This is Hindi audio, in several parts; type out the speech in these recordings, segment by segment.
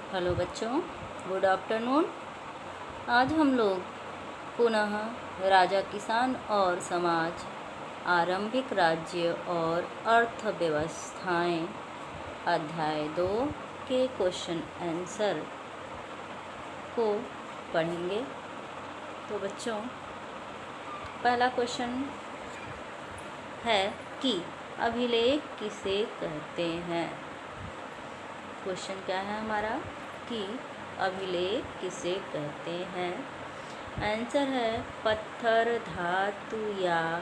हेलो बच्चों, गुड आफ्टरनून। आज हम लोग पुनः राजा किसान और समाज, आरंभिक राज्य और अर्थव्यवस्थाएं अध्याय 2 के क्वेश्चन आंसर को पढ़ेंगे। तो बच्चों, पहला क्वेश्चन है कि अभिलेख किसे कहते हैं। क्वेश्चन क्या है हमारा कि अभिलेख किसे कहते हैं। आंसर है पत्थर, धातु या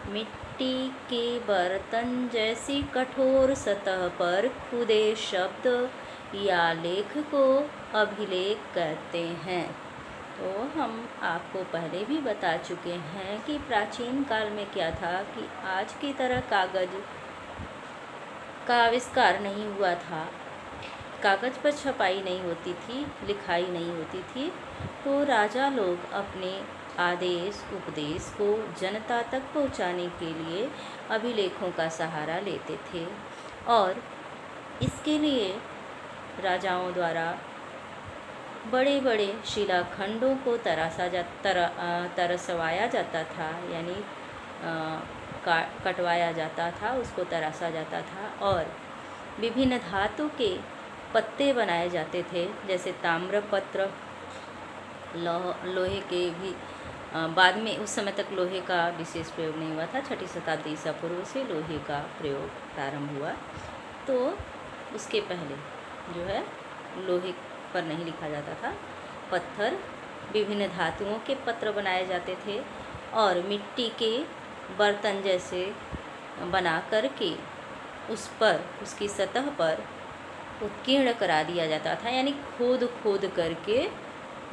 मिट्टी के बर्तन जैसी कठोर सतह पर खुदे शब्द या लेख को अभिलेख कहते हैं। तो हम आपको पहले भी बता चुके हैं कि प्राचीन काल में क्या था कि आज की तरह कागज़ का आविष्कार नहीं हुआ था। कागज़ पर छपाई नहीं होती थी, लिखाई नहीं होती थी। तो राजा लोग अपने आदेश उपदेश को जनता तक पहुंचाने के लिए अभिलेखों का सहारा लेते थे और इसके लिए राजाओं द्वारा बड़े बड़े शिलाखंडों को तरसवाया जाता था, यानी कटवाया जाता था, उसको तराशा जाता था और विभिन्न धातु के पत्ते बनाए जाते थे, जैसे ताम्रपत्र, लोहे के भी। बाद में उस समय तक लोहे का विशेष प्रयोग नहीं हुआ था। 6ठी शताब्दी ईसा पूर्व से लोहे का प्रयोग प्रारंभ हुआ। तो उसके पहले जो है लोहे पर नहीं लिखा जाता था। पत्थर, विभिन्न धातुओं के पत्र बनाए जाते थे और मिट्टी के बर्तन जैसे बना करके उस पर, उसकी सतह पर उत्कीर्ण करा दिया जाता था, यानी खोद खोद करके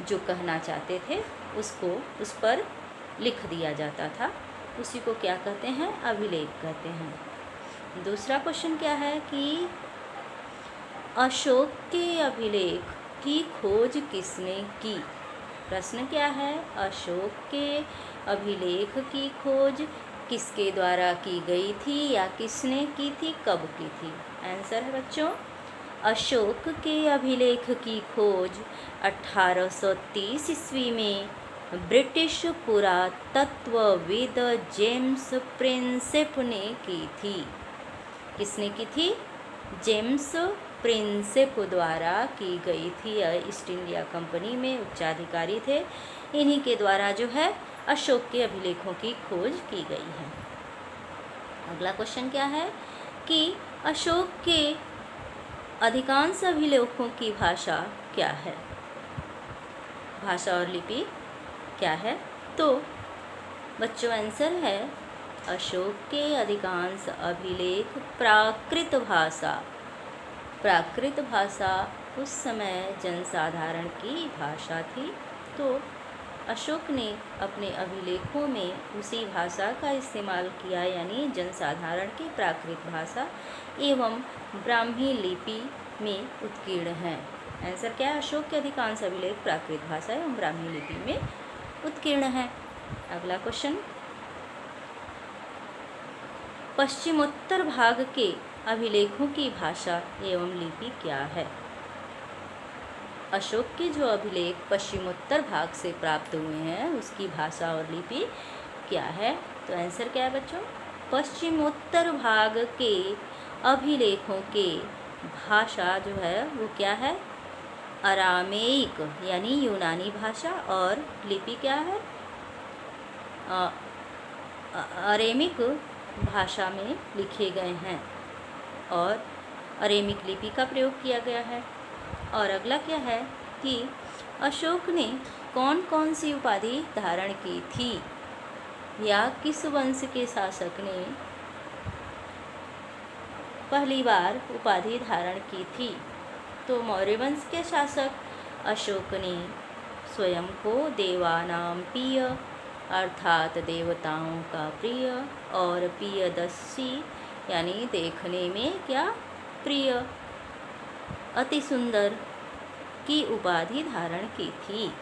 जो कहना चाहते थे उसको उस पर लिख दिया जाता था। उसी को क्या कहते हैं, अभिलेख कहते हैं। दूसरा क्वेश्चन क्या है कि अशोक के अभिलेख की खोज किसने की। प्रश्न क्या है, अशोक के अभिलेख की खोज किसके द्वारा की गई थी या किसने की थी, कब की थी। आंसर है बच्चों, अशोक के अभिलेख की खोज 1830 ईस्वी में ब्रिटिश पुरातत्वविद जेम्स प्रिंसेप ने की थी। किसने की थी, जेम्स प्रिंसेप द्वारा की गई थी। ईस्ट इंडिया कंपनी में उच्चाधिकारी थे। इन्हीं के द्वारा जो है अशोक के अभिलेखों की खोज की गई है। अगला क्वेश्चन क्या है कि अशोक के अधिकांश अभिलेखों की भाषा क्या है। भाषा और लिपि क्या है। तो बच्चों, आंसर है अशोक के अधिकांश अभिलेख प्राकृत भाषा। प्राकृत भाषा उस समय जनसाधारण की भाषा थी। तो अशोक ने अपने अभिलेखों में उसी भाषा का इस्तेमाल किया, यानी जनसाधारण की प्राकृत भाषा एवं ब्राह्मी लिपि में उत्कीर्ण है। आंसर क्या है, अशोक के अधिकांश अभिलेख प्राकृत भाषा एवं ब्राह्मी लिपि में उत्कीर्ण है। अगला क्वेश्चन, पश्चिमोत्तर भाग के अभिलेखों की भाषा एवं लिपि क्या है। अशोक के जो अभिलेख पश्चिमोत्तर भाग से प्राप्त हुए हैं उसकी भाषा और लिपि क्या है। तो आंसर क्या है बच्चों, पश्चिमोत्तर भाग के अभिलेखों के भाषा जो है वो क्या है, अरामेइक यानी यूनानी भाषा, और लिपि क्या है, अरेमिक भाषा में लिखे गए हैं और अरेमिक लिपि का प्रयोग किया गया है। और अगला क्या है कि अशोक ने कौन कौन सी उपाधि धारण की थी, या किस वंश के शासक ने पहली बार उपाधि धारण की थी। तो मौर्य वंश के शासक अशोक ने स्वयं को देवानाम प्रिय अर्थात देवताओं का प्रिय और प्रियदर्शी यानी देखने में क्या, प्रिय, अति सुंदर की उपाधि धारण की थी।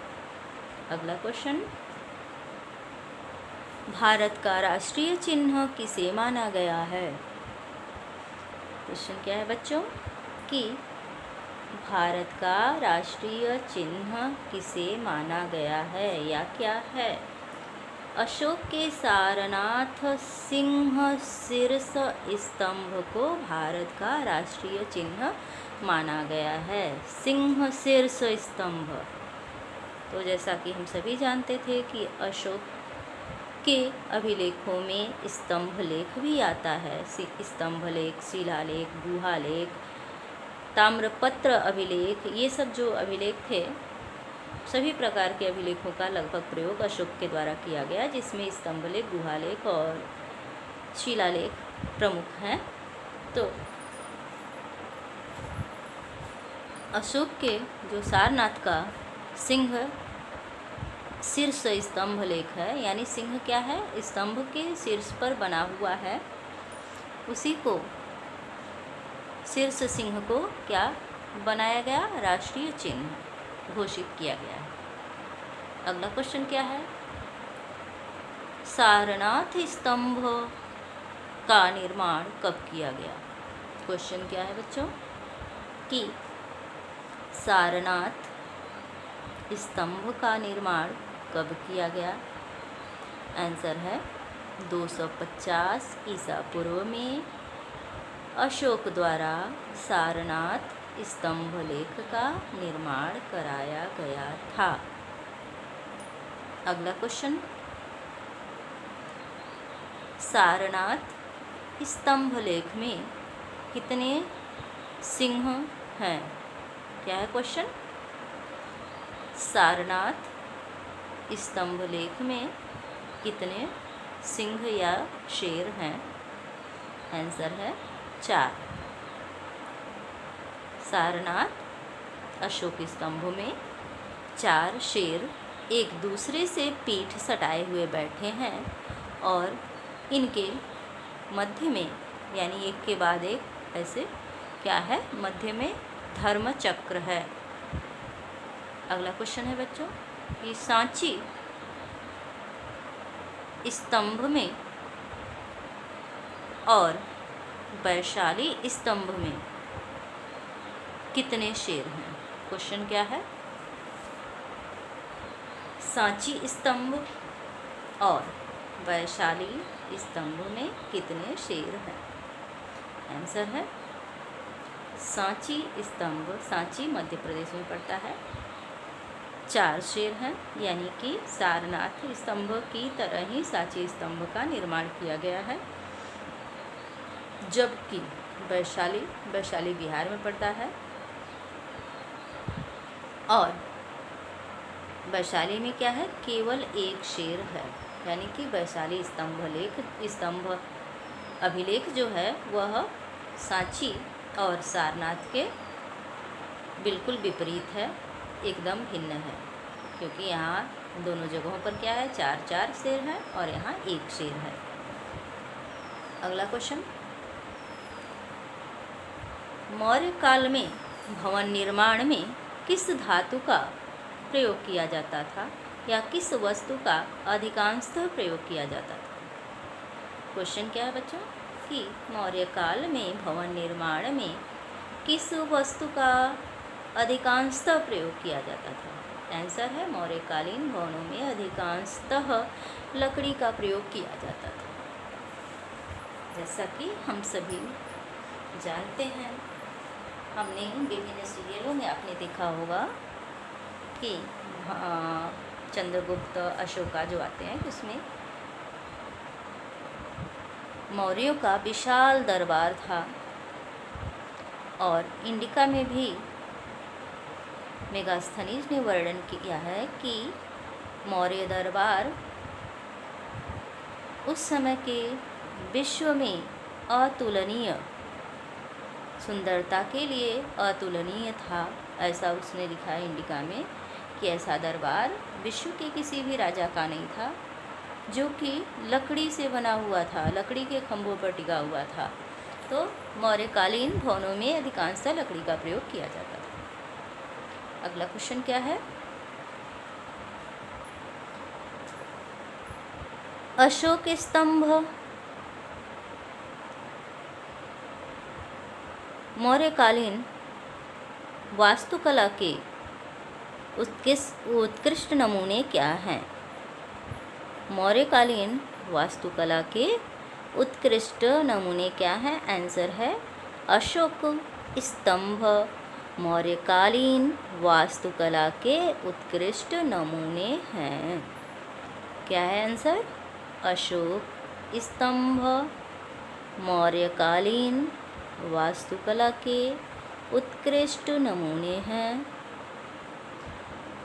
अगला क्वेश्चन, भारत का राष्ट्रीय चिन्ह किसे माना गया है। क्वेश्चन क्या है बच्चों कि भारत का राष्ट्रीय चिन्ह किसे माना गया है या क्या है? अशोक के सारनाथ सिंह शीर्ष स्तंभ को भारत का राष्ट्रीय चिन्ह माना गया है। सिंह शीर्ष स्तंभ, तो जैसा कि हम सभी जानते थे कि अशोक के अभिलेखों में स्तंभ लेख भी आता है। स्तंभ लेख, शिलालेख, गुहालेख, ताम्रपत्र अभिलेख, ये सब जो अभिलेख थे, सभी प्रकार के अभिलेखों का लगभग प्रयोग अशोक के द्वारा किया गया, जिसमें स्तंभ लेख, गुहालेख और शिलालेख प्रमुख हैं। तो अशोक के जो सारनाथ का सिंह शीर्ष स्तंभ लेख है, यानी सिंह क्या है, स्तंभ के शीर्ष पर बना हुआ है, उसी को शीर्ष सिंह को क्या बनाया गया, राष्ट्रीय चिन्ह घोषित किया गया है। अगला क्वेश्चन क्या है? सारनाथ स्तंभ का निर्माण कब किया गया? क्वेश्चन क्या है बच्चों कि सारनाथ स्तंभ का निर्माण कब किया गया? आंसर है 250 ईसा पूर्व में अशोक द्वारा सारनाथ स्तंभ लेख का निर्माण कराया गया था। अगला क्वेश्चन, सारनाथ स्तंभ लेख में कितने सिंह हैं? क्या है क्वेश्चन? सारनाथ स्तंभ लेख में कितने सिंह या शेर हैं? आंसर है 4। सारनाथ अशोक स्तंभ में 4 शेर एक दूसरे से पीठ सटाए हुए बैठे हैं और इनके मध्य में, यानी एक के बाद एक ऐसे क्या है, मध्य में धर्म चक्र है। अगला क्वेश्चन है बच्चों कि सांची स्तंभ में और वैशाली स्तंभ में कितने शेर हैं? क्वेश्चन क्या है? सांची स्तंभ और वैशाली स्तंभ में कितने शेर हैं? आंसर है सांची स्तंभ, सांची मध्य प्रदेश में पड़ता है, 4 शेर हैं, यानी कि सारनाथ स्तंभ की तरह ही सांची स्तंभ का निर्माण किया गया है। जबकि वैशाली बिहार में पड़ता है और वैशाली में क्या है, केवल 1 शेर है, यानी कि वैशाली स्तंभ अभिलेख जो है वह सांची और सारनाथ के बिल्कुल विपरीत है, एकदम भिन्न है, क्योंकि यहाँ दोनों जगहों पर क्या है, 4 शेर हैं और यहाँ 1 शेर है। अगला क्वेश्चन, मौर्य काल में भवन निर्माण में किस धातु का प्रयोग किया जाता था या किस वस्तु का अधिकांशतः प्रयोग किया जाता था? क्वेश्चन क्या है बच्चों कि मौर्य काल में भवन निर्माण में किस वस्तु का अधिकांशतः प्रयोग किया जाता था? आंसर है मौर्यकालीन भवनों में अधिकांशतः लकड़ी का प्रयोग किया जाता था। जैसा कि हम सभी जानते हैं, हमने विभिन्न सीरियलों में आपने देखा होगा कि चंद्रगुप्त, अशोका जो आते हैं, उसमें मौर्यों का विशाल दरबार था और इंडिका में भी मेगास्थनीज ने वर्णन किया है कि मौर्य दरबार उस समय के विश्व में अतुलनीय सुंदरता के लिए अतुलनीय था। ऐसा उसने लिखा है इंडिका में कि ऐसा दरबार विश्व के किसी भी राजा का नहीं था, जो कि लकड़ी से बना हुआ था, लकड़ी के खंभों पर टिका हुआ था। तो मौर्यकालीन भवनों में अधिकांशतः लकड़ी का प्रयोग किया जाता था। अगला क्वेश्चन क्या है? अशोक स्तंभ मौर्यकालीन वास्तुकला के उत्कृष्ट नमूने क्या हैं? मौर्यकालीन वास्तुकला के उत्कृष्ट नमूने क्या हैं? आंसर है अशोक स्तंभ मौर्यकालीन वास्तुकला के उत्कृष्ट नमूने हैं। क्या है आंसर? अशोक स्तंभ मौर्यकालीन वास्तुकला के उत्कृष्ट नमूने हैं।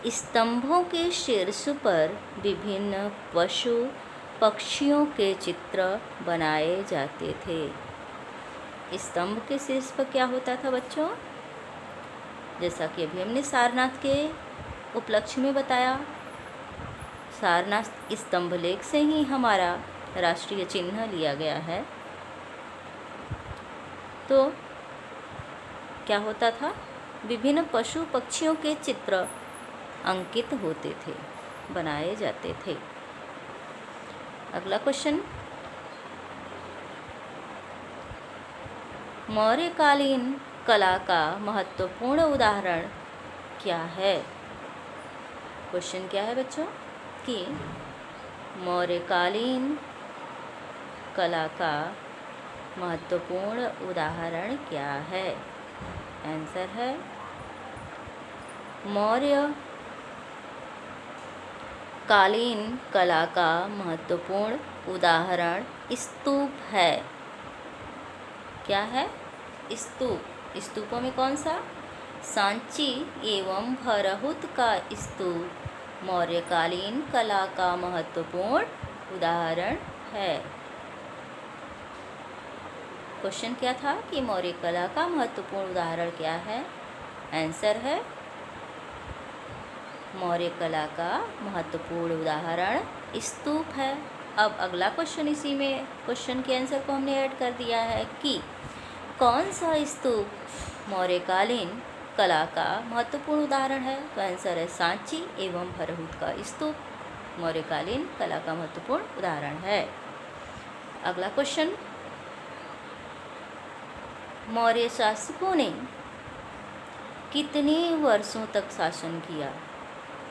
स्तंभों के शीर्ष पर विभिन्न पशु पक्षियों के चित्र बनाए जाते थे। स्तंभ के शीर्ष पर क्या होता था बच्चों? जैसा कि अभी हमने सारनाथ के उपलक्ष्य में बताया, सारनाथ स्तंभ लेख से ही हमारा राष्ट्रीय चिन्ह लिया गया है। तो क्या होता था? विभिन्न पशु पक्षियों के चित्र अंकित होते थे, बनाए जाते थे। अगला क्वेश्चन, मौर्यकालीन कला का महत्वपूर्ण उदाहरण क्या है? क्वेश्चन क्या है बच्चों कि मौर्यकालीन कला का महत्वपूर्ण उदाहरण क्या है? आंसर है मौर्य कालीन कला का महत्वपूर्ण उदाहरण स्तूप है। क्या है? स्तूप। स्तूपों में कौन सा? सांची एवं भरहुत का स्तूप मौर्यकालीन कला का महत्वपूर्ण उदाहरण है। क्वेश्चन क्या था कि मौर्य कला का महत्वपूर्ण उदाहरण क्या है? आंसर है मौर्य कला का महत्वपूर्ण उदाहरण स्तूप है। अब अगला क्वेश्चन, इसी में क्वेश्चन के आंसर को हमने ऐड कर दिया है कि कौन सा स्तूप मौर्यकालीन कला का महत्वपूर्ण उदाहरण है? तो आंसर है सांची एवं भरहुत का स्तूप मौर्यकालीन कला का महत्वपूर्ण उदाहरण है। अगला क्वेश्चन, मौर्य शासकों ने कितने वर्षों तक शासन किया?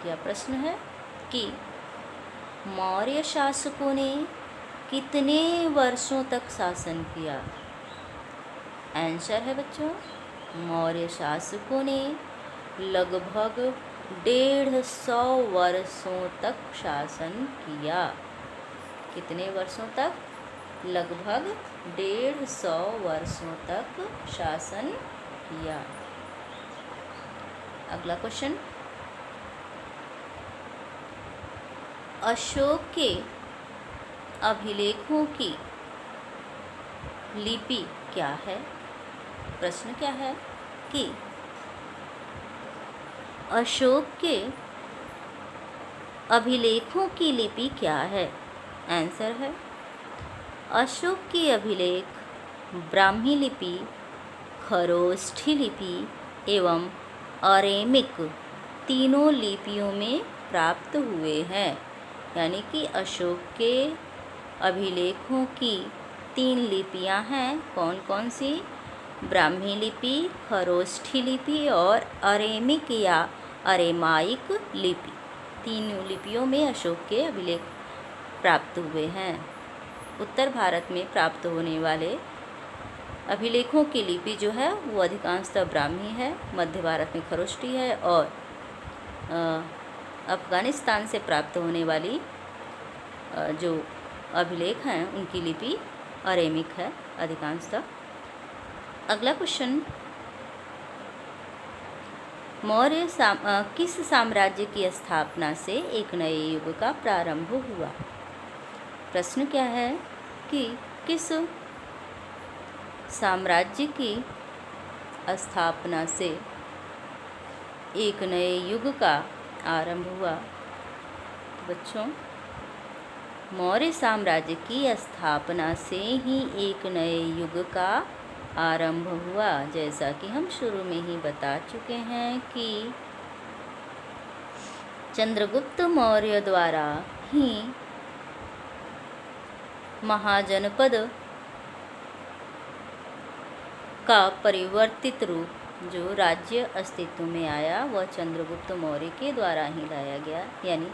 यह प्रश्न है कि मौर्य शासकों ने कितने वर्षों तक शासन किया? आंसर है बच्चों मौर्य शासकों ने लगभग 150 वर्षों तक शासन किया। कितने वर्षों तक? लगभग 150 वर्षों तक शासन किया। अगला क्वेश्चन, अशोक के अभिलेखों की लिपि क्या है? प्रश्न क्या है कि अशोक के अभिलेखों की लिपि क्या है? आंसर है अशोक की अभिलेख ब्राह्मी लिपि, खरोष्ठी लिपि एवं अरेमिक तीनों लिपियों में प्राप्त हुए हैं। यानी कि अशोक के अभिलेखों की 3 लिपियां हैं। कौन कौन सी? ब्राह्मी लिपि, खरोष्ठी लिपि और अरेमिक या अरेमाइक लिपि। 3 लिपियों में अशोक के अभिलेख प्राप्त हुए हैं। उत्तर भारत में प्राप्त होने वाले अभिलेखों की लिपि जो है वो अधिकांशतः ब्राह्मी है, मध्य भारत में खरोष्ठी है और अफ़गानिस्तान से प्राप्त होने वाली जो अभिलेख हैं उनकी लिपि अरेमिक है अधिकांशतः। अगला क्वेश्चन, मौर्य किस साम्राज्य की स्थापना से एक नए युग का प्रारंभ हुआ? प्रश्न क्या है कि किस साम्राज्य की स्थापना से एक नए युग का आरंभ हुआ? तो बच्चों मौर्य साम्राज्य की स्थापना से ही एक नए युग का आरंभ हुआ। जैसा कि हम शुरू में ही बता चुके हैं कि चंद्रगुप्त मौर्य द्वारा ही महाजनपद का परिवर्तित रूप जो राज्य अस्तित्व में आया वह चंद्रगुप्त मौर्य के द्वारा ही लाया गया, यानी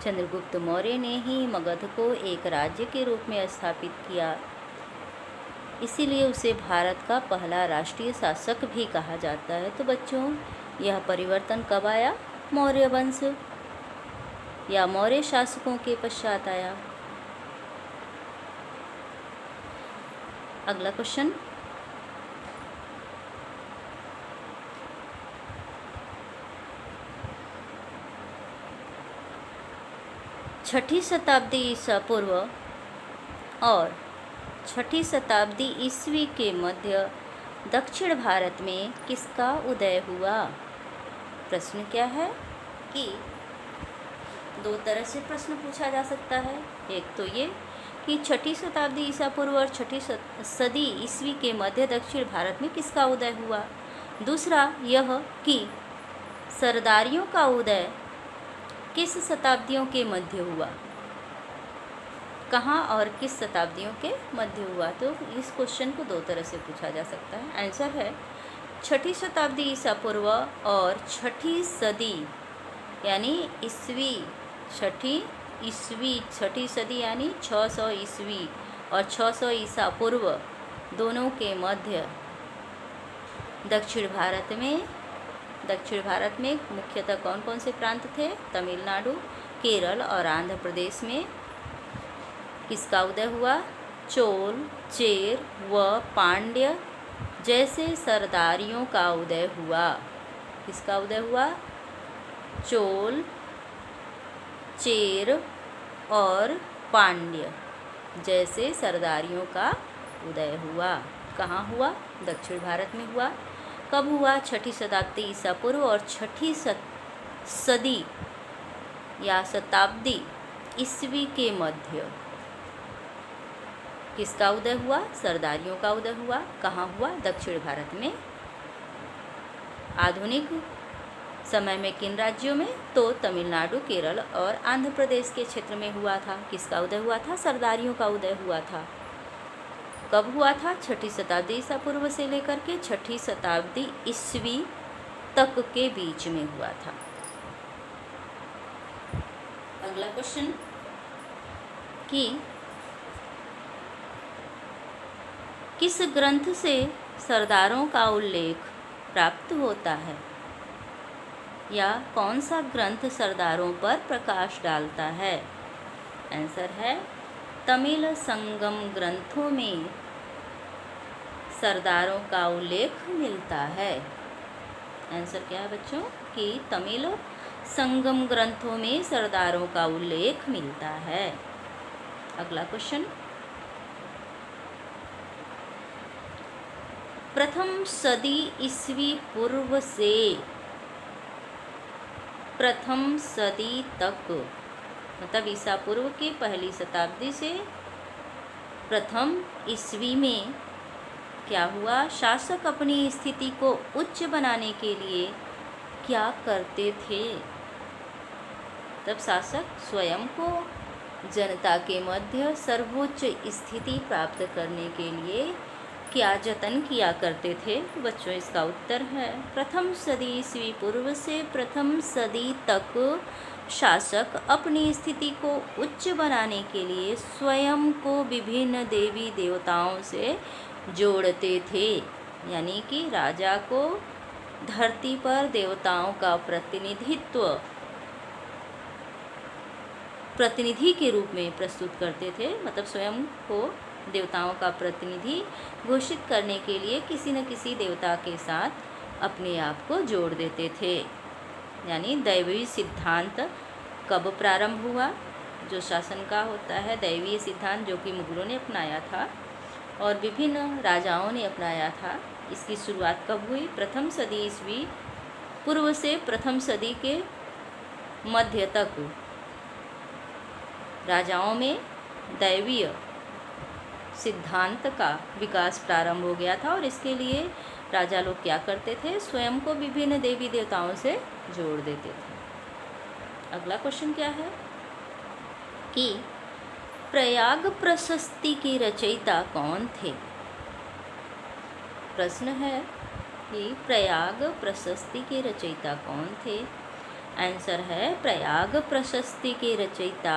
चंद्रगुप्त मौर्य ने ही मगध को एक राज्य के रूप में स्थापित किया। इसीलिए उसे भारत का पहला राष्ट्रीय शासक भी कहा जाता है। तो बच्चों, यह परिवर्तन कब आया? मौर्य वंश या मौर्य शासकों के पश्चात आया। अगला क्वेश्चन, छठी शताब्दी ईसा पूर्व और छठी शताब्दी ईस्वी के मध्य दक्षिण भारत में किसका उदय हुआ? प्रश्न क्या है कि दो तरह से प्रश्न पूछा जा सकता है। एक तो ये कि छठी शताब्दी ईसा पूर्व और छठी सदी ईस्वी के मध्य दक्षिण भारत में किसका उदय हुआ। दूसरा यह कि सरदारियों का उदय किस शताब्दियों के मध्य हुआ, कहाँ और किस शताब्दियों के मध्य हुआ। तो इस क्वेश्चन को दो तरह से पूछा जा सकता है। आंसर है छठी शताब्दी ईसा पूर्व और छठी सदी यानी ईस्वी, छठी सदी यानी 600 ईस्वी और 600 ईसा पूर्व दोनों के मध्य दक्षिण भारत में मुख्यतः कौन कौन से प्रांत थे? तमिलनाडु, केरल और आंध्र प्रदेश में किसका उदय हुआ? चोल, चेर व पांड्य जैसे सरदारियों का उदय हुआ। किसका उदय हुआ? चोल, चेर और पांड्य जैसे सरदारियों का उदय हुआ। कहाँ हुआ? दक्षिण भारत में हुआ। कब हुआ? छठी शताब्दी ईसा पूर्व और छठी सदी या शताब्दी ईस्वी के मध्य किसका उदय हुआ? सरदारियों का उदय हुआ। कहाँ हुआ? दक्षिण भारत में। आधुनिक समय में किन राज्यों में? तो तमिलनाडु, केरल और आंध्र प्रदेश के क्षेत्र में हुआ था। किसका उदय हुआ था? सरदारियों का उदय हुआ था। कब हुआ था? छठी शताब्दी ईसा पूर्व से लेकर के छठी शताब्दी ईस्वी तक के बीच में हुआ था। अगला क्वेश्चन कि किस ग्रंथ से सरदारों का उल्लेख प्राप्त होता है, या कौन सा ग्रंथ सरदारों पर प्रकाश डालता है? आंसर है तमिल संगम ग्रंथों में सरदारों का उल्लेख मिलता है। आंसर क्या है बच्चों? कि तमिल संगम ग्रंथों में सरदारों का उल्लेख मिलता है। अगला क्वेश्चन, प्रथम सदी ईस्वी पूर्व से प्रथम सदी तक, मतलब ईसा पूर्व की पहली शताब्दी से प्रथम ईस्वी में क्या हुआ? शासक अपनी स्थिति को उच्च बनाने के लिए क्या करते थे? तब शासक स्वयं को जनता के मध्य सर्वोच्च स्थिति प्राप्त करने के लिए क्या जतन किया करते थे? बच्चों, इसका उत्तर है प्रथम सदी ईस्वी पूर्व से प्रथम सदी तक शासक अपनी स्थिति को उच्च बनाने के लिए स्वयं को विभिन्न देवी देवताओं से जोड़ते थे। यानी कि राजा को धरती पर देवताओं का प्रतिनिधि के रूप में प्रस्तुत करते थे। मतलब स्वयं को देवताओं का प्रतिनिधि घोषित करने के लिए किसी न किसी देवता के साथ अपने आप को जोड़ देते थे। यानी दैवीय सिद्धांत कब प्रारंभ हुआ? जो शासन का होता है दैवीय सिद्धांत, जो कि मुगलों ने अपनाया था और विभिन्न राजाओं ने अपनाया था, इसकी शुरुआत कब हुई? प्रथम सदी ईस्वी पूर्व से प्रथम सदी के मध्य तक राजाओं में दैवीय सिद्धांत का विकास प्रारंभ हो गया था। और इसके लिए राजा लोग क्या करते थे? स्वयं को विभिन्न देवी देवताओं से जोड़ देते थे। अगला क्वेश्चन क्या है कि प्रयाग प्रशस्ति की रचयिता कौन थे? प्रश्न है कि प्रयाग प्रशस्ति के रचयिता कौन थे। आंसर है प्रयाग प्रशस्ति के रचयिता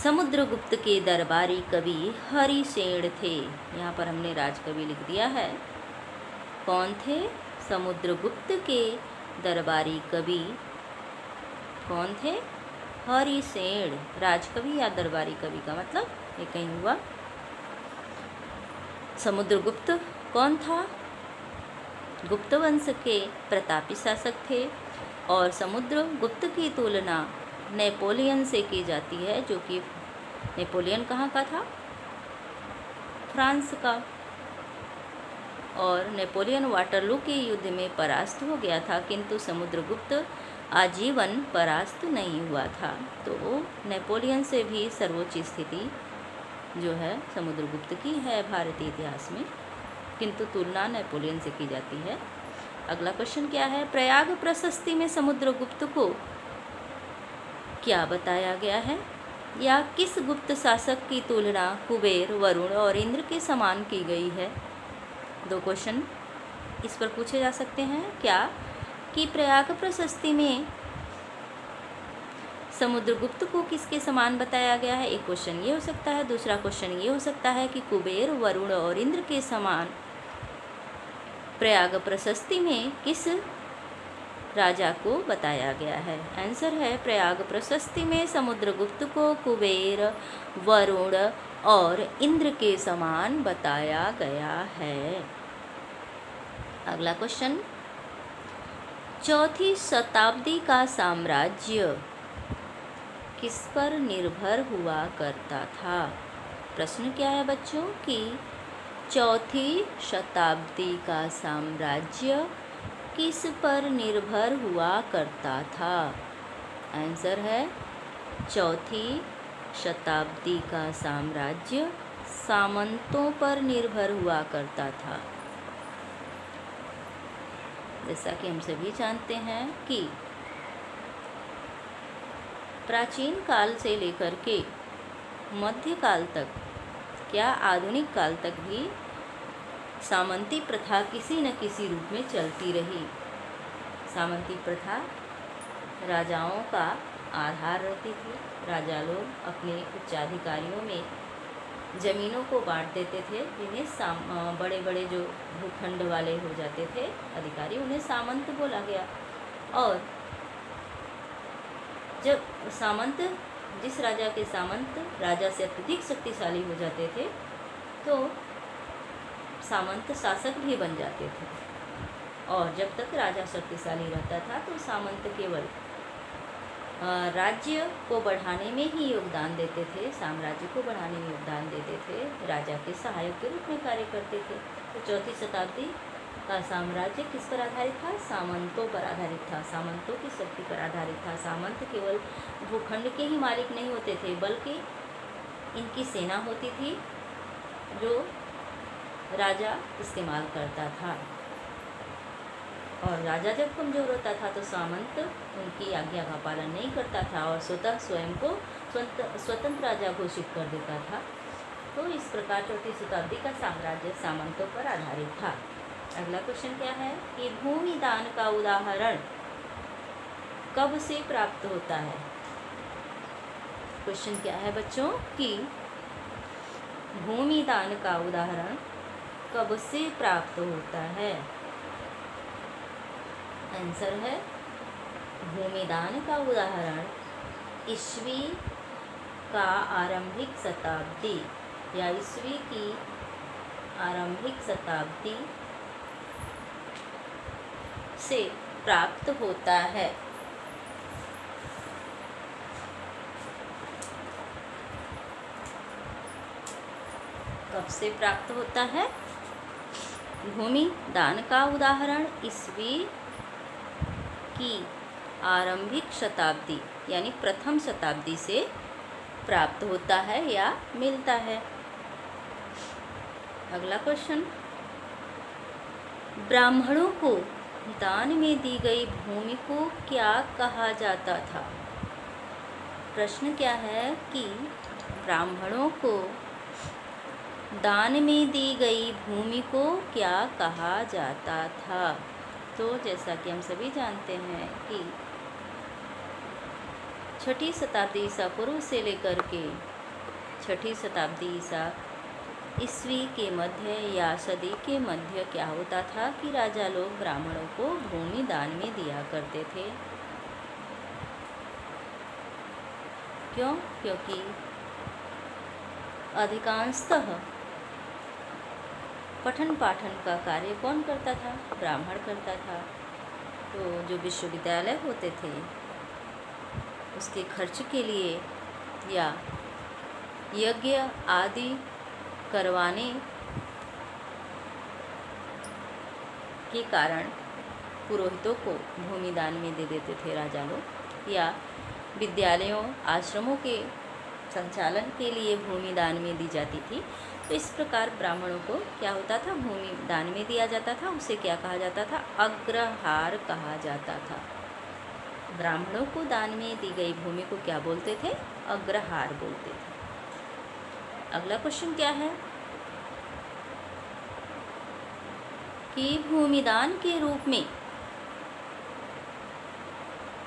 समुद्रगुप्त के दरबारी कवि हरिसेन थे। यहाँ पर हमने राजकवि लिख दिया है। कौन थे? समुद्रगुप्त के दरबारी कवि कौन थे? हरिसेन। राजकवि या दरबारी कवि का मतलब ये कहीं हुआ। समुद्रगुप्त कौन था? गुप्त वंश के प्रतापी शासक थे और समुद्रगुप्त की तुलना नेपोलियन से की जाती है, जो कि नेपोलियन कहाँ का था? फ्रांस का। और नेपोलियन वाटरलू के युद्ध में परास्त हो गया था, किंतु समुद्रगुप्त आजीवन परास्त नहीं हुआ था। तो नेपोलियन से भी सर्वोच्च स्थिति जो है समुद्रगुप्त की है भारतीय इतिहास में, किंतु तुलना नेपोलियन से की जाती है। अगला क्वेश्चन क्या है? प्रयाग प्रशस्ति में समुद्रगुप्त को क्या बताया गया है, या किस गुप्त शासक की तुलना कुबेर, वरुण और इंद्र के समान की गई है? दो क्वेश्चन इस पर पूछे जा सकते हैं। क्या कि प्रयाग प्रशस्ति में समुद्रगुप्त को किसके समान बताया गया है? एक क्वेश्चन ये हो सकता है। दूसरा क्वेश्चन ये हो सकता है कि कुबेर, वरुण और इंद्र के समान प्रयाग प्रशस्ति में किस राजा को बताया गया है? आंसर है प्रयाग प्रशस्ति में समुद्रगुप्त को कुबेर, वरुण और इंद्र के समान बताया गया है। अगला क्वेश्चन, चौथी शताब्दी का साम्राज्य किस पर निर्भर हुआ करता था? प्रश्न क्या है बच्चों कि चौथी शताब्दी का साम्राज्य किस पर निर्भर हुआ करता था? आंसर है चौथी शताब्दी का साम्राज्य सामंतों पर निर्भर हुआ करता था। जैसा कि हम सभी जानते हैं कि प्राचीन काल से लेकर के मध्यकाल तक, क्या आधुनिक काल तक भी सामंती प्रथा किसी न किसी रूप में चलती रही। सामंती प्रथा राजाओं का आधार रहती थी। राजा लोग अपने उच्चाधिकारियों में ज़मीनों को बांट देते थे, जिन्हें बड़े बड़े जो भूखंड वाले हो जाते थे अधिकारी, उन्हें सामंत बोला गया। और जब सामंत, जिस राजा के सामंत राजा से अत्यधिक शक्तिशाली हो जाते थे, तो सामंत शासक भी बन जाते थे। और जब तक राजा शक्तिशाली रहता था तो सामंत केवल राज्य को बढ़ाने में ही योगदान देते थे, साम्राज्य को बढ़ाने में योगदान देते थे, राजा के सहायक के रूप में कार्य करते थे। तो चौथी शताब्दी का साम्राज्य किस पर आधारित था? सामंतों पर आधारित था, सामंतों की शक्ति पर आधारित था। सामंत केवल भूखंड के ही मालिक नहीं होते थे, बल्कि इनकी सेना होती थी जो राजा इस्तेमाल करता था। और राजा जब कमज़ोर होता था तो सामंत उनकी आज्ञा का पालन नहीं करता था और स्वतः स्वयं को स्वतंत्र राजा घोषित कर देता था। तो इस प्रकार चौथी शताब्दी का साम्राज्य सामंतों पर आधारित था। अगला क्वेश्चन क्या है कि भूमि दान का उदाहरण कब से प्राप्त होता है? क्वेश्चन क्या है बच्चों कि भूमि दान का उदाहरण कब से प्राप्त होता है? आंसर है भूमि दान का उदाहरण ईस्वी का आरंभिक शताब्दी या ईस्वी की आरंभिक शताब्दी से प्राप्त होता है। कब से प्राप्त होता है? भूमि दान का उदाहरण ईस्वी की आरंभिक शताब्दी यानी प्रथम शताब्दी से प्राप्त होता है या मिलता है। अगला क्वेश्चन, ब्राह्मणों को दान में दी गई भूमि को क्या कहा जाता था? प्रश्न क्या है कि ब्राह्मणों को दान में दी गई भूमि को क्या कहा जाता था? तो जैसा कि हम सभी जानते हैं कि 6ठी शताब्दी ईसा पूर्व से लेकर के 6ठी शताब्दी ईस्वी के मध्य या सदी के मध्य क्या होता था कि राजा लोग ब्राह्मणों को भूमि दान में दिया करते थे। क्यों? क्योंकि अधिकांशतः पठन पाठन का कार्य कौन करता था? ब्राह्मण करता था। तो जो विश्वविद्यालय होते थे उसके खर्च के लिए या यज्ञ आदि करवाने के कारण पुरोहितों को भूमि दान में दे देते थे राजा लोग, या विद्यालयों आश्रमों के संचालन के लिए भूमि दान में दी जाती थी। तो इस प्रकार ब्राह्मणों को क्या होता था? भूमि दान में दिया जाता था। उसे क्या कहा जाता था? अग्रहार कहा जाता था। ब्राह्मणों को दान में दी गई भूमि को क्या बोलते थे? अग्रहार बोलते थे। अगला क्वेश्चन क्या है कि भूमिदान के रूप में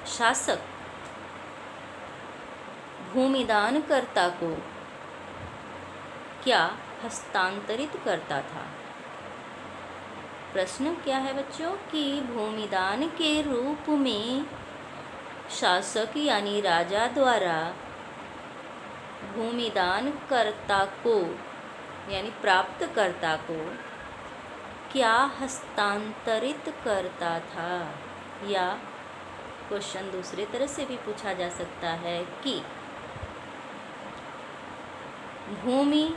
शासक भूमिदानकर्ता को क्या हस्तांतरित करता था? प्रश्न क्या है बच्चों कि भूमिदान के रूप में शासक यानी राजा द्वारा भूमिदानकर्ता को यानी प्राप्तकर्ता को क्या हस्तांतरित करता था? या क्वेश्चन दूसरे तरह से भी पूछा जा सकता है कि भूमि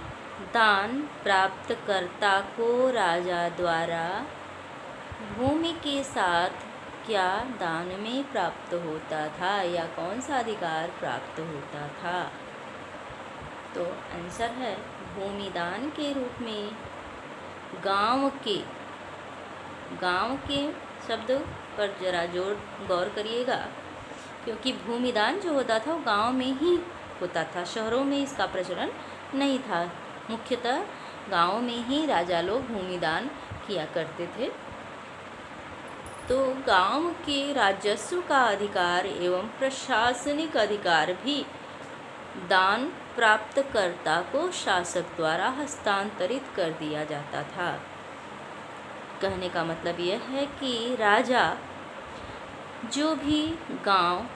दान प्राप्तकर्ता को राजा द्वारा भूमि के साथ क्या दान में प्राप्त होता था या कौन सा अधिकार प्राप्त होता था? तो आंसर है भूमि दान के रूप में गांव के शब्द पर जरा गौर करिएगा, क्योंकि भूमिदान जो होता था वो गांव में ही होता था। शहरों में इसका प्रचलन नहीं था। मुख्यतः गांव में ही राजा लोग भूमिदान किया करते थे। तो गांव के राजस्व का अधिकार एवं प्रशासनिक अधिकार भी दान प्राप्तकर्ता को शासक द्वारा हस्तांतरित कर दिया जाता था। कहने का मतलब यह है कि राजा जो भी गांव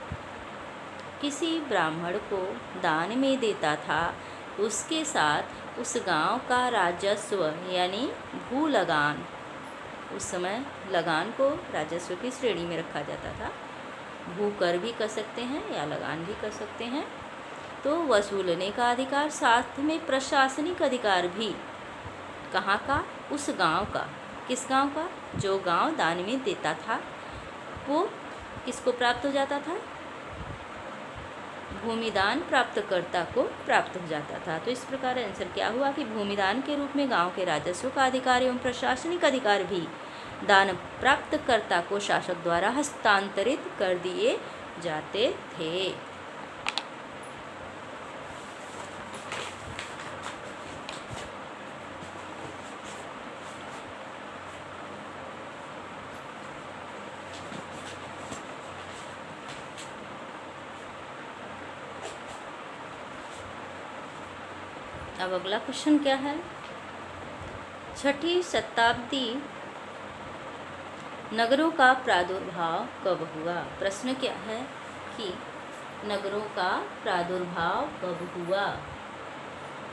किसी ब्राह्मण को दान में देता था उसके साथ उस गांव का राजस्व यानी भू लगान, उस समय लगान को राजस्व की श्रेणी में रखा जाता था। भू कर भी कर सकते हैं या लगान भी कर सकते हैं। तो वसूलने का अधिकार, साथ में प्रशासनिक अधिकार भी कहाँ का? उस गांव का। किस गांव का? जो गांव दान में देता था वो किसको प्राप्त हो जाता था? भूमिदान प्राप्तकर्ता को प्राप्त हो जाता था। तो इस प्रकार आंसर क्या हुआ कि भूमिदान के रूप में गांव के राजस्व का अधिकार एवं प्रशासनिक अधिकार भी दान प्राप्तकर्ता को शासक द्वारा हस्तांतरित कर दिए जाते थे। अब अगला क्वेश्चन क्या है? 6ठी शताब्दी नगरों का प्रादुर्भाव कब हुआ? प्रश्न क्या है कि नगरों का प्रादुर्भाव कब हुआ?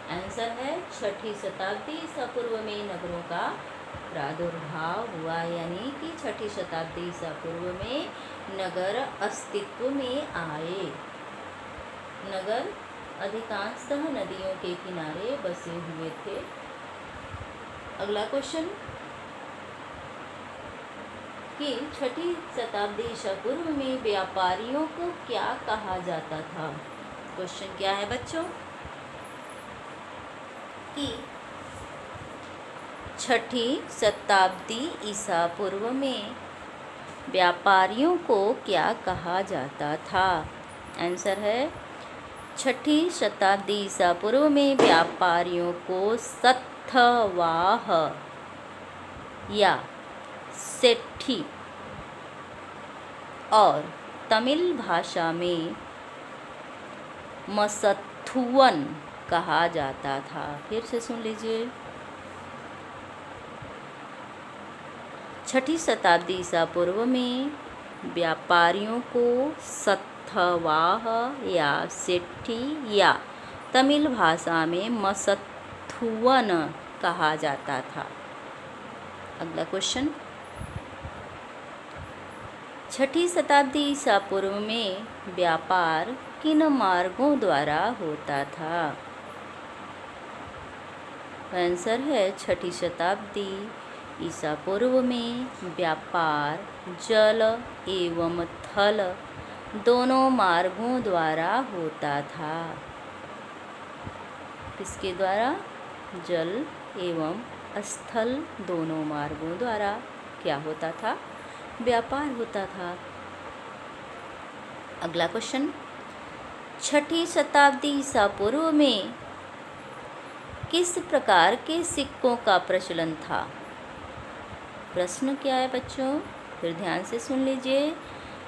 आंसर है 6ठी शताब्दी ईसा पूर्व में नगरों का प्रादुर्भाव हुआ, यानी कि 6ठी शताब्दी ईसा पूर्व में नगर अस्तित्व में आए। नगर अधिकांशतः नदियों के किनारे बसे हुए थे। अगला क्वेश्चन कि 6ठी शताब्दी ईसा पूर्व में व्यापारियों को क्या कहा जाता था? क्वेश्चन क्या है बच्चों कि 6ठी शताब्दी ईसा पूर्व में व्यापारियों को क्या कहा जाता था? आंसर है छठी शताब्दी ईसा पूर्व में व्यापारियों को सत्थवाह या सेठी और तमिल भाषा में मसथुवन कहा जाता था। फिर से सुन लीजिए। छठी शताब्दी ईसा पूर्व में व्यापारियों को सत्थवाह या सेठी या तमिल भाषा में मसथुवन कहा जाता था। अगला क्वेश्चन, छठी शताब्दी ईसा पूर्व में व्यापार किन मार्गों द्वारा होता था? आंसर है छठी शताब्दी ईसा पूर्व में व्यापार जल एवं थल दोनों मार्गों द्वारा होता था। किसके द्वारा? जल एवं स्थल दोनों मार्गों द्वारा क्या होता था? व्यापार होता था। अगला क्वेश्चन, छठी शताब्दी ईसा पूर्व में किस प्रकार के सिक्कों का प्रचलन था? प्रश्न क्या है बच्चों? फिर ध्यान से सुन लीजिए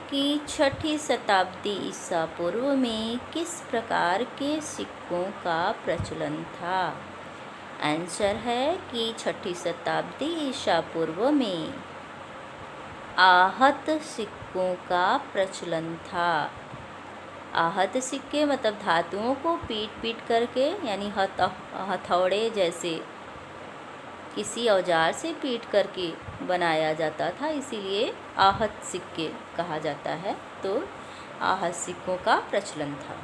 कि छठी शताब्दी ईसा पूर्व में किस प्रकार के सिक्कों का प्रचलन था? आंसर है कि छठी शताब्दी ईसा पूर्व में आहत सिक्कों का प्रचलन था। आहत सिक्के मतलब धातुओं को पीट करके, यानी हथौड़े जैसे किसी औजार से पीट करके बनाया जाता था, इसीलिए आहत सिक्के कहा जाता है। तो आहत सिक्कों का प्रचलन था।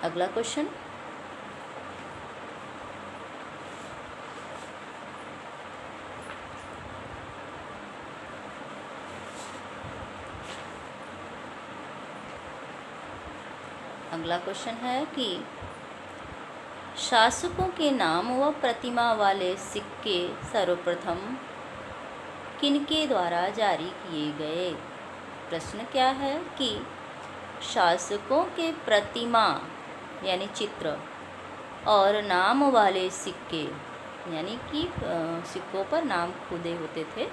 अगला क्वेश्चन, है कि शासकों के नाम व प्रतिमा वाले सिक्के सर्वप्रथम किनके द्वारा जारी किए गए? प्रश्न क्या है कि शासकों के प्रतिमा यानी चित्र और नाम वाले सिक्के, यानी कि सिक्कों पर नाम खुदे होते थे,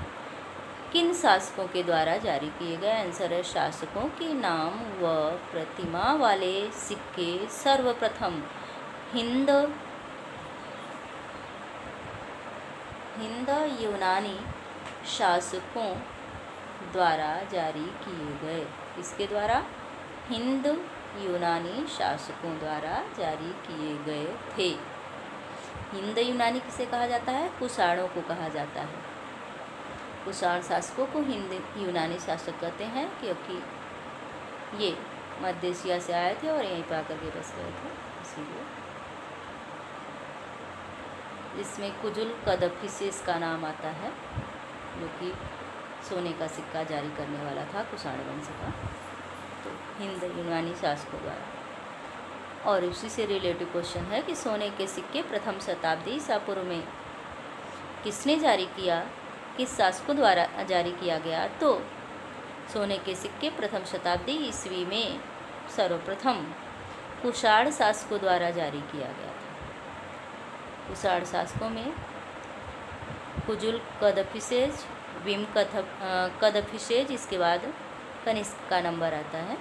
किन शासकों के द्वारा जारी किए गए? आंसर है शासकों के नाम व प्रतिमा वाले सिक्के सर्वप्रथम हिंद यूनानी शासकों द्वारा जारी किए गए। किसके द्वारा? हिंद यूनानी शासकों द्वारा जारी किए गए थे। हिंद यूनानी किसे कहा जाता है? कुषाणों को कहा जाता है। कुषाण शासकों को हिंद यूनानी शासक कहते हैं, क्योंकि ये मध्य एशिया से आए थे और यहीं पर आकर के बस गए थे, इसीलिए। इसमें कुजुल कदफिसेस का नाम आता है, जो कि सोने का सिक्का जारी करने वाला था कुषाण वंश का। तो हिंद यूनानी शासकों द्वारा। और उसी से रिलेटेड क्वेश्चन है कि सोने के सिक्के प्रथम शताब्दी ईसा पूर्व में किसने जारी किया? किस शासकों द्वारा जारी किया गया? तो सोने के सिक्के प्रथम शताब्दी ईस्वी में सर्वप्रथम कुषाण शासकों द्वारा जारी किया गया था। कुषाण शासकों में कुजुल कदफिसेज, विम कदफिसेज, इसके बाद कनिष्क का नंबर आता है।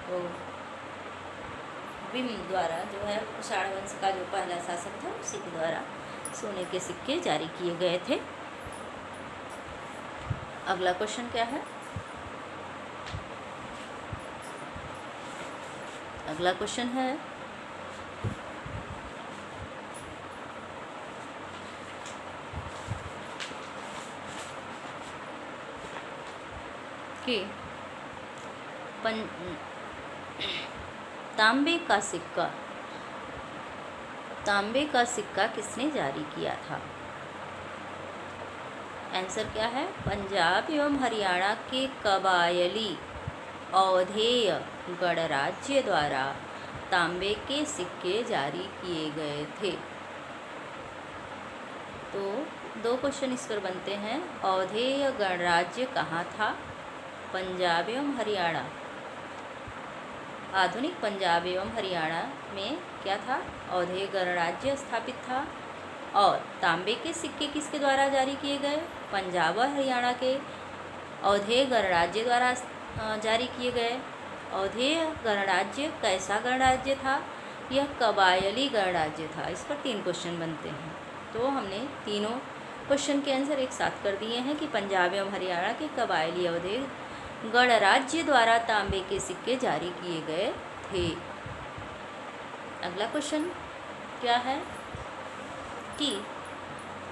तो विम द्वारा जो है कुषाण वंश का जो पहला शासक था, उसी के द्वारा सोने के सिक्के जारी किए गए थे। अगला क्वेश्चन क्या है? अगला क्वेश्चन है कि तांबे का सिक्का किसने जारी किया था? आंसर क्या है? पंजाब एवं हरियाणा के कबायली अवधेय गणराज्य द्वारा तांबे के सिक्के जारी किए गए थे। तो दो क्वेश्चन इस पर बनते हैं। अवधेय गणराज्य कहाँ था? पंजाब एवं हरियाणा आधुनिक पंजाब एवं हरियाणा में क्या था, अवधेय गणराज्य स्थापित था। और तांबे के सिक्के किसके द्वारा जारी किए गए, पंजाब और हरियाणा के अवधेय गणराज्य द्वारा जारी किए गए। अवधेय गणराज्य कैसा गणराज्य था, यह कबायली गणराज्य था। इस पर 3 क्वेश्चन बनते हैं, तो हमने तीनों क्वेश्चन के आंसर एक साथ कर दिए हैं कि पंजाब एवं हरियाणा के कबायली अवधेय गणराज्य द्वारा तांबे के सिक्के जारी किए गए थे। अगला क्वेश्चन क्या है कि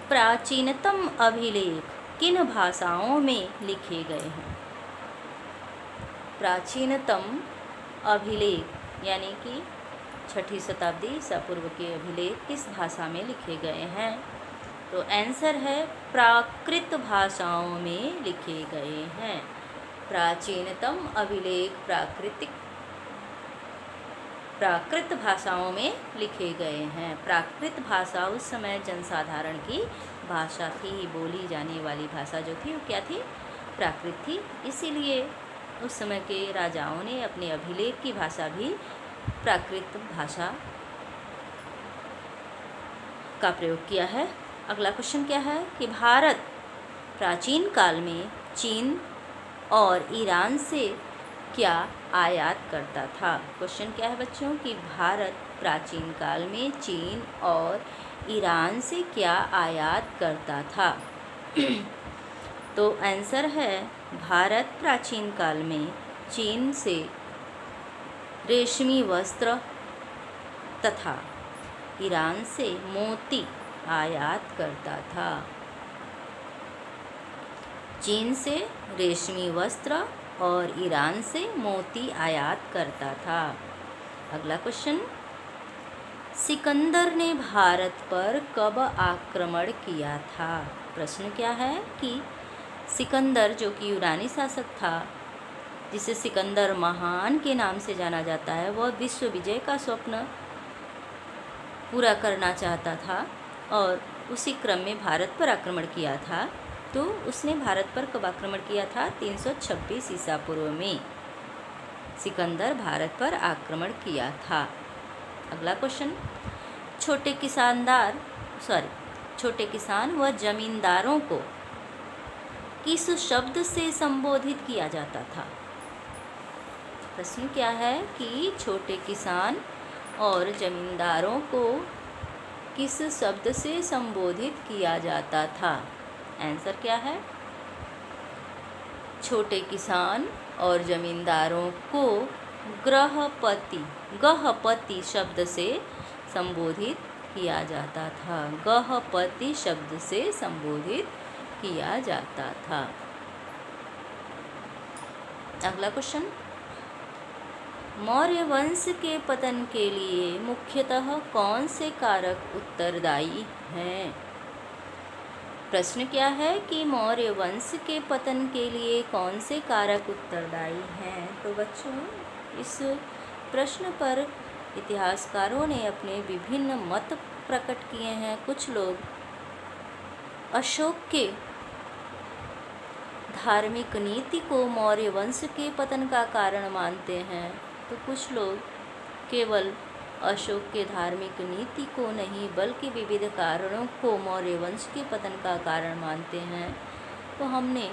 प्राचीनतम अभिलेख किन भाषाओं में लिखे गए हैं। प्राचीनतम अभिलेख यानी कि 6ठी शताब्दी ईसा पूर्व के अभिलेख किस भाषा में लिखे गए हैं, तो आंसर है प्राकृत भाषाओं में लिखे गए हैं। प्राचीनतम अभिलेख प्राकृत भाषाओं में लिखे गए हैं। प्राकृत भाषा उस समय जनसाधारण की भाषा थी, बोली जाने वाली भाषा जो थी वो क्या थी, प्राकृत थी। इसीलिए उस समय के राजाओं ने अपने अभिलेख की भाषा भी प्राकृत भाषा का प्रयोग किया है। अगला क्वेश्चन क्या है कि भारत प्राचीन काल में चीन और ईरान से क्या आयात करता था। क्वेश्चन क्या है बच्चों कि भारत प्राचीन काल में चीन और ईरान से क्या आयात करता था। तो आंसर है भारत प्राचीन काल में चीन से रेशमी वस्त्र तथा ईरान से मोती आयात करता था। चीन से रेशमी वस्त्र और ईरान से मोती आयात करता था। अगला क्वेश्चन, सिकंदर ने भारत पर कब आक्रमण किया था। प्रश्न क्या है कि सिकंदर जो कि यूनानी शासक था, जिसे सिकंदर महान के नाम से जाना जाता है, वह विश्व विजय का स्वप्न पूरा करना चाहता था और उसी क्रम में भारत पर आक्रमण किया था। तो उसने भारत पर कब आक्रमण किया था, 326 ईसा पूर्व में सिकंदर भारत पर आक्रमण किया था। अगला क्वेश्चन, छोटे किसान व जमींदारों को किस शब्द से संबोधित किया जाता था। प्रश्न क्या है कि छोटे किसान और जमींदारों को किस शब्द से संबोधित किया जाता था। आंसर क्या है, छोटे किसान और जमींदारों को गहपति शब्द से संबोधित किया जाता था। गहपति शब्द से संबोधित किया जाता था। अगला क्वेश्चन, मौर्य वंश के पतन के लिए मुख्यतः कौन से कारक उत्तरदायी हैं। प्रश्न क्या है कि मौर्य वंश के पतन के लिए कौन से कारक उत्तरदायी हैं। तो बच्चों, इस प्रश्न पर इतिहासकारों ने अपने विभिन्न मत प्रकट किए हैं। कुछ लोग अशोक के धार्मिक नीति को मौर्य वंश के पतन का कारण मानते हैं, तो कुछ लोग केवल अशोक के धार्मिक नीति को नहीं बल्कि विविध कारणों को मौर्य वंश के पतन का कारण मानते हैं। तो हमने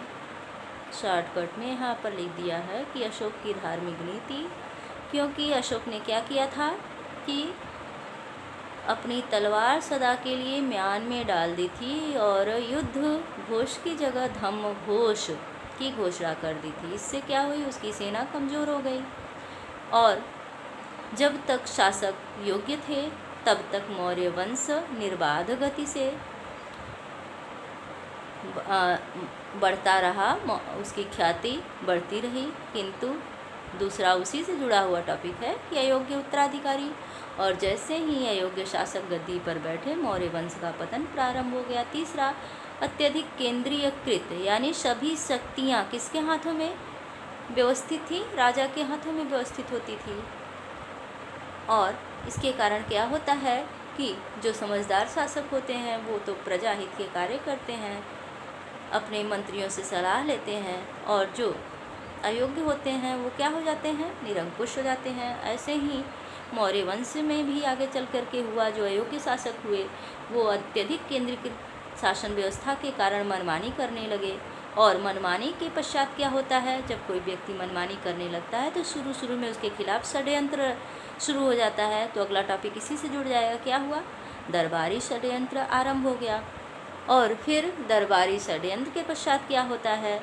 शॉर्टकट में यहाँ पर लिख दिया है कि अशोक की धार्मिक नीति, क्योंकि अशोक ने क्या किया था कि अपनी तलवार सदा के लिए म्यान में डाल दी थी और युद्ध घोष की जगह धम्म घोष की घोषणा कर दी थी। इससे क्या हुई, उसकी सेना कमज़ोर हो गई और जब तक शासक योग्य थे तब तक मौर्य वंश निर्बाध गति से बढ़ता रहा, उसकी ख्याति बढ़ती रही। किंतु दूसरा उसी से जुड़ा हुआ टॉपिक है कि अयोग्य उत्तराधिकारी, और जैसे ही अयोग्य शासक गद्दी पर बैठे मौर्य वंश का पतन प्रारंभ हो गया। तीसरा, अत्यधिक केंद्रीयकृत, यानी सभी शक्तियाँ किसके हाथों में व्यवस्थित थी, राजा के हाथों में व्यवस्थित होती थी। और इसके कारण क्या होता है कि जो समझदार शासक होते हैं वो तो प्रजा हित के कार्य करते हैं, अपने मंत्रियों से सलाह लेते हैं, और जो अयोग्य होते हैं वो क्या हो जाते हैं, निरंकुश हो जाते हैं। ऐसे ही मौर्य वंश में भी आगे चल कर के हुआ, जो अयोग्य शासक हुए वो अत्यधिक केंद्रीकृत शासन व्यवस्था के कारण मनमानी करने लगे। और मनमानी के पश्चात क्या होता है, जब कोई व्यक्ति मनमानी करने लगता है तो शुरू में उसके खिलाफ षड्यंत्र शुरू हो जाता है। तो अगला टॉपिक इसी से जुड़ जाएगा। क्या हुआ, दरबारी षड्यंत्र आरंभ हो गया। और फिर दरबारी षड्यंत्र के पश्चात क्या होता है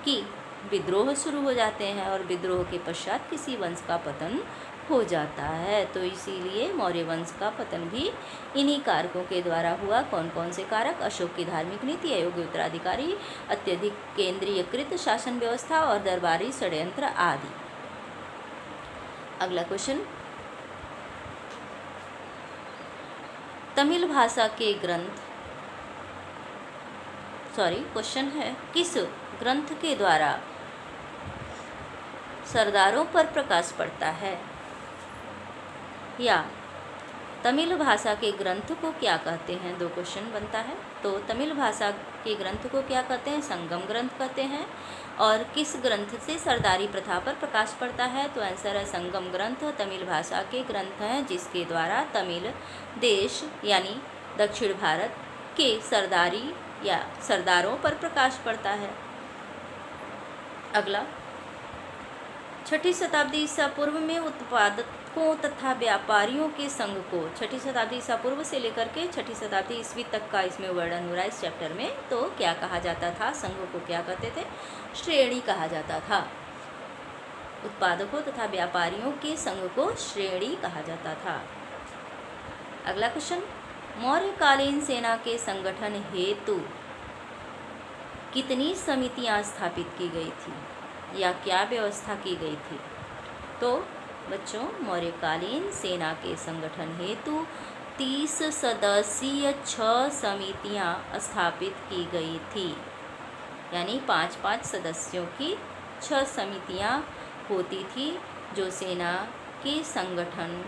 कि विद्रोह शुरू हो जाते हैं, और विद्रोह के पश्चात किसी वंश का पतन हो जाता है। तो इसीलिए मौर्य वंश का पतन भी इन्हीं कारकों के द्वारा हुआ। कौन कौन से कारक, अशोक की धार्मिक नीति, अयोग्य उत्तराधिकारी, अत्यधिक केंद्रीयकृत शासन व्यवस्था और दरबारी षड्यंत्र आदि। अगला क्वेश्चन, तमिल भाषा के ग्रंथ, क्वेश्चन है, किस ग्रंथ के द्वारा सरदारों पर प्रकाश पड़ता है, या तमिल भाषा के ग्रंथ को क्या कहते हैं। दो क्वेश्चन बनता है। तो तमिल भाषा के ग्रंथ को क्या कहते हैं, संगम ग्रंथ कहते हैं। और किस ग्रंथ से सरदारी प्रथा पर प्रकाश पड़ता है, तो आंसर है संगम ग्रंथ तमिल भाषा के ग्रंथ हैं, जिसके द्वारा तमिल देश यानी दक्षिण भारत के सरदारी या सरदारों पर प्रकाश पड़ता है। अगला, 6ठी शताब्दी ईसा पूर्व में उत्पादकों तथा व्यापारियों के संघ को, 6ठी शताब्दी ईसा पूर्व से लेकर के 6ठी शताब्दी ईस्वी तक का इसमें वर्णन हो रहा है इस चैप्टर में। तो क्या कहा जाता था, संघ को क्या कहते थे, श्रेणी कहा जाता था। उत्पादकों तथा व्यापारियों के संघ को श्रेणी कहा जाता था। अगला क्वेश्चन, मौर्यकालीन सेना के संगठन हेतु कितनी समितियां स्थापित की गई थी, या क्या व्यवस्था की गई थी। तो बच्चों, मौर्यकालीन सेना के संगठन हेतु 30 सदस्यीय 6 समितियां स्थापित की गई थी, यानी 5-5 सदस्यों की 6 समितियां होती थी, जो सेना के संगठन,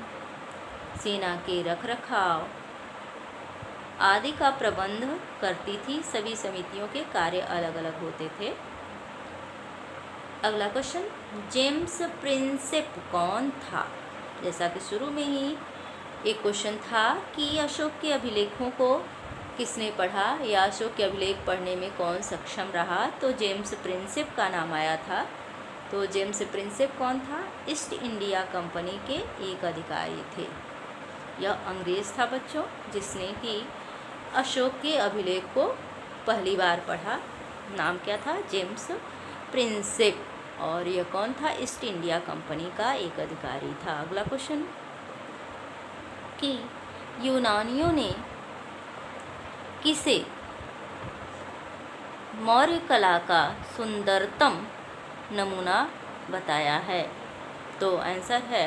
सेना के रखरखाव आदि का प्रबंध करती थी। सभी समितियों के कार्य अलग अलग होते थे। अगला क्वेश्चन, जेम्स प्रिंसेप कौन था। जैसा कि शुरू में ही एक क्वेश्चन था कि अशोक के अभिलेखों को किसने पढ़ा, या अशोक के अभिलेख पढ़ने में कौन सक्षम रहा, तो जेम्स प्रिंसेप का नाम आया था। तो जेम्स प्रिंसेप कौन था, ईस्ट इंडिया कंपनी के एक अधिकारी थे। यह अंग्रेज था बच्चों, जिसने कि अशोक के अभिलेख को पहली बार पढ़ा। नाम क्या था, जेम्स प्रिंसेप। और यह कौन था, ईस्ट इंडिया कंपनी का एक अधिकारी था। अगला क्वेश्चन, कि यूनानियों ने किसे मौर्य कला का सुंदरतम नमूना बताया है। तो आंसर है,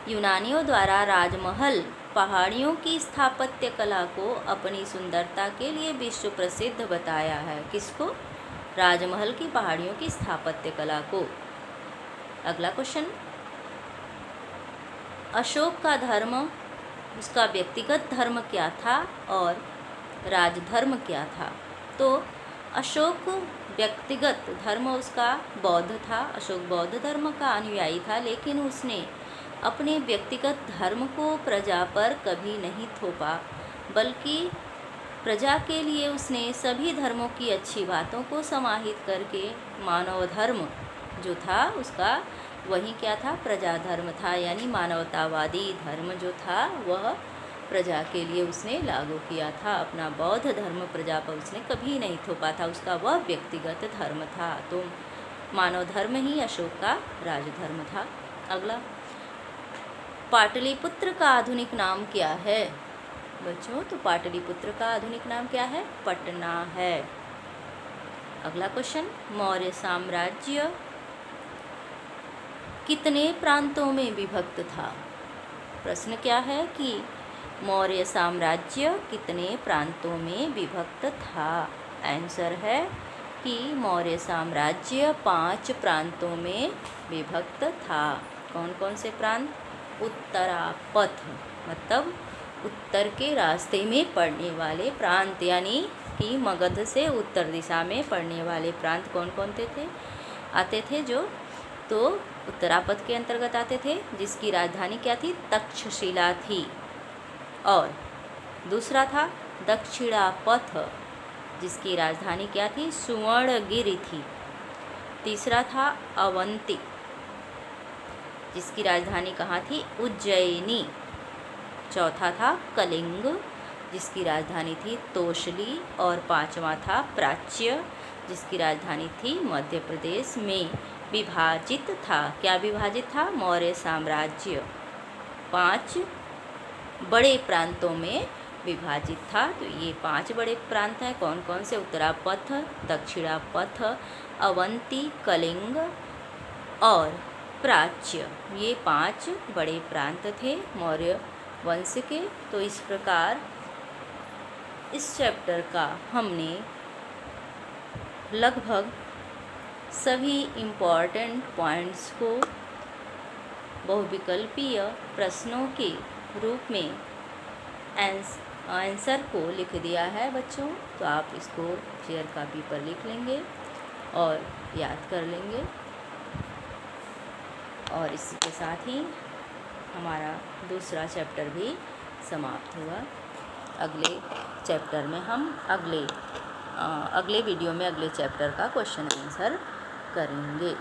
यूनानियों द्वारा राजमहल पहाड़ियों की स्थापत्य कला को अपनी सुंदरता के लिए विश्व प्रसिद्ध बताया है। किसको, राजमहल की पहाड़ियों की स्थापत्य कला को। अगला क्वेश्चन, अशोक का धर्म, उसका व्यक्तिगत धर्म क्या था और राजधर्म क्या था। तो अशोक व्यक्तिगत धर्म उसका बौद्ध था। अशोक बौद्ध धर्म का अनुयायी था, लेकिन उसने अपने व्यक्तिगत धर्म को प्रजा पर कभी नहीं थोपा, बल्कि प्रजा के लिए उसने सभी धर्मों की अच्छी बातों को समाहित करके मानव धर्म जो था उसका, वही क्या था, प्रजा धर्म था। यानी मानवतावादी धर्म जो था वह प्रजा के लिए उसने लागू किया था। अपना बौद्ध धर्म प्रजा पर उसने कभी नहीं थोपा था, उसका वह व्यक्तिगत धर्म था। तो मानव धर्म ही अशोक का राजधर्म था। अगला, पाटलिपुत्र का आधुनिक नाम क्या है बच्चों। तो पाटलिपुत्र का आधुनिक नाम क्या है, पटना है। अगला क्वेश्चन, मौर्य साम्राज्य कितने प्रांतों में विभक्त था। प्रश्न क्या है कि मौर्य साम्राज्य कितने प्रांतों में विभक्त था। आंसर है कि मौर्य साम्राज्य 5 प्रांतों में विभक्त था। कौन कौन से प्रांत, उत्तरापथ मतलब उत्तर के रास्ते में पड़ने वाले प्रांत, यानी कि मगध से उत्तर दिशा में पड़ने वाले प्रांत कौन कौन थे, आते थे जो, तो उत्तरापद के अंतर्गत आते थे, जिसकी राजधानी क्या थी? तक्षशिला थी। और दूसरा था दक्षिणापथ, जिसकी राजधानी क्या थी? सुवर्णगिरि थी। तीसरा था अवंती, जिसकी राजधानी कहाँ थी? उज्जैनी। चौथा था कलिंग, जिसकी राजधानी थी तोशली। और पांचवा था प्राच्य, जिसकी राजधानी थी मध्य प्रदेश में। विभाजित था, क्या विभाजित था? मौर्य साम्राज्य 5 बड़े प्रांतों में विभाजित था। तो ये 5 बड़े प्रांत हैं, कौन कौन से? उत्तरापथ, दक्षिणापथ, अवंती, कलिंग और प्राच्य। ये 5 बड़े प्रांत थे मौर्य वंश के। तो इस प्रकार इस चैप्टर का हमने लगभग सभी इम्पॉर्टेंट पॉइंट्स को बहुविकल्पीय प्रश्नों के रूप में आंसर को लिख दिया है बच्चों। तो आप इसको शेयर कॉपी पर लिख लेंगे और याद कर लेंगे। और इसी के साथ ही हमारा दूसरा चैप्टर भी समाप्त हुआ। अगले चैप्टर में हम अगले वीडियो में अगले चैप्टर का क्वेश्चन आंसर करेंगे।